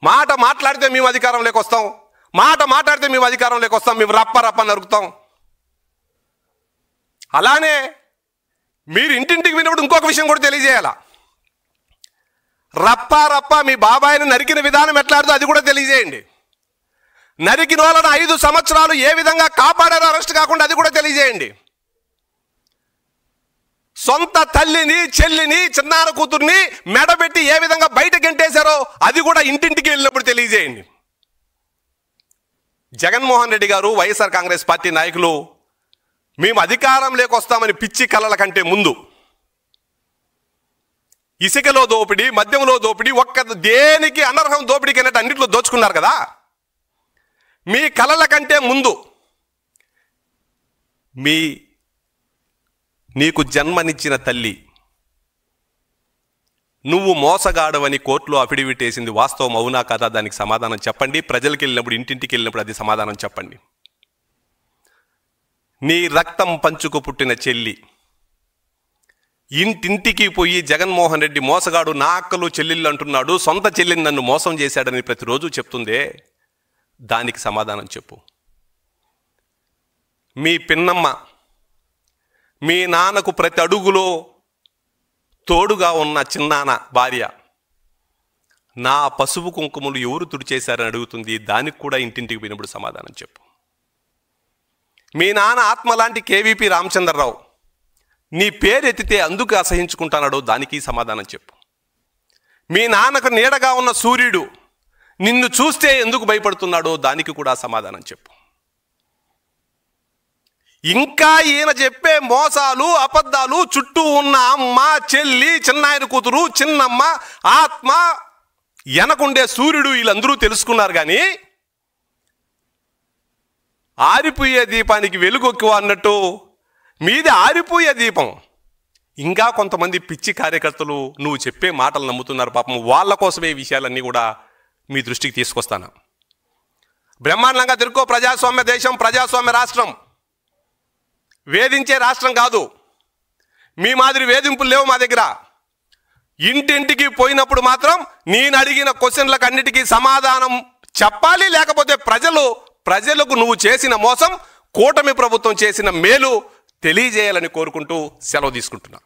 మాట మాట్లాడితే మేము అధికారంలోకి వస్తాం, మాట మాట్లాడితే మేము అధికారంలోకి వస్తాం, మేము రప్ప రప్ప నరుకుతాం. అలానే మీరు ఇంటింటికి విన్నప్పుడు ఇంకొక విషయం కూడా తెలియజేయాల. రప్ప రప్ప మీ బాబాయిని నరికిన విధానం ఎట్లాడుతో అది కూడా తెలియజేయండి. నరికిన వాళ్ళని 5 సంవత్సరాలు ఏ విధంగా కాపాడారో అరెస్ట్ కాకుండా అది కూడా తెలియజేయండి. సొంత తల్లిని, చెల్లిని, చిన్నార కూతుర్ని మెడబెట్టి ఏ విధంగా బయట గెంటేశారో అది కూడా ఇంటింటికి వెళ్ళినప్పుడు తెలియజేయండి. జగన్మోహన్ రెడ్డి గారు, వైఎస్ఆర్ కాంగ్రెస్ పార్టీ నాయకులు మేము అధికారంలోకి వస్తామని పిచ్చి కలల కంటే ముందు ఇసుకలో దోపిడీ, మద్యంలో దోపిడీ, దేనికి అనర్హం దోపిడీకి అన్నట్టు అన్నింటిలో దోచుకున్నారు కదా. మీ కలల కంటే ముందు నీకు జన్మనిచ్చిన తల్లి నువ్వు మోసగాడవని కోర్టులో అఫిడవిట్ వేసింది వాస్తవం అవునా కదా? దానికి సమాధానం చెప్పండి. ప్రజలకు వెళ్ళినప్పుడు, ఇంటింటికి వెళ్ళినప్పుడు అది సమాధానం చెప్పండి. నీ రక్తం పంచుకు పుట్టిన చెల్లి ఇంటింటికి పోయి జగన్మోహన్ రెడ్డి మోసగాడు, నా అక్కలు చెల్లెళ్ళు అంటున్నాడు, సొంత చెల్లిని నన్ను మోసం చేశాడని ప్రతిరోజు చెప్తుందే, దానికి సమాధానం చెప్పు. మీ పిన్నమ్మ, మీ నాన్నకు ప్రతి అడుగులో తోడుగా ఉన్న చిన్నాన్న భార్య నా పసుపు కుంకుమలు ఎవరు తుడిచేశారని అడుగుతుంది, దానికి కూడా ఇంటింటికి పోయినప్పుడు సమాధానం చెప్పు. మీ నాన్న ఆత్మలాంటి కేవీపీ రామచంద్రరావు నీ పేరు ఎత్తితే అందుకు అసహించుకుంటున్నాడో దానికి సమాధానం చెప్పు. మీ నాన్నకు నీడగా ఉన్న సూర్యుడు నిన్ను చూస్తే ఎందుకు భయపడుతున్నాడో దానికి కూడా సమాధానం చెప్పు. ఇంకా ఈయన చెప్పే మోసాలు, అబద్ధాలు, చుట్టూ ఉన్న అమ్మ, చెల్లి, చిన్నాయన కూతురు, చిన్నమ్మ, ఆత్మ, వెనకుండే సూర్యుడు వీళ్ళందరూ తెలుసుకున్నారు. కానీ ఆరిపోయే దీపానికి వెలుగొక్కువ అన్నట్టు మీది ఆరిపోయే దీపం. ఇంకా కొంతమంది పిచ్చి కార్యకర్తలు నువ్వు చెప్పే మాటలు నమ్ముతున్నారు. పాపం వాళ్ళ కోసమే ఈ విషయాలన్నీ కూడా మీ దృష్టికి తీసుకొస్తాను. బ్రహ్మాండంగా తిరుక్కో. ప్రజాస్వామ్య దేశం, ప్రజాస్వామ్య రాష్ట్రం, వేధించే రాష్ట్రం కాదు. మీ మాదిరి వేధింపులు లేవు మా దగ్గర. ఇంటింటికి పోయినప్పుడు మాత్రం నేను అడిగిన క్వశ్చన్లకు అన్నిటికీ సమాధానం చెప్పాలి. లేకపోతే ప్రజలకు నువ్వు చేసిన మోసం, కూటమి ప్రభుత్వం చేసిన మేలు తెలియజేయాలని కోరుకుంటూ సెలవు తీసుకుంటున్నా.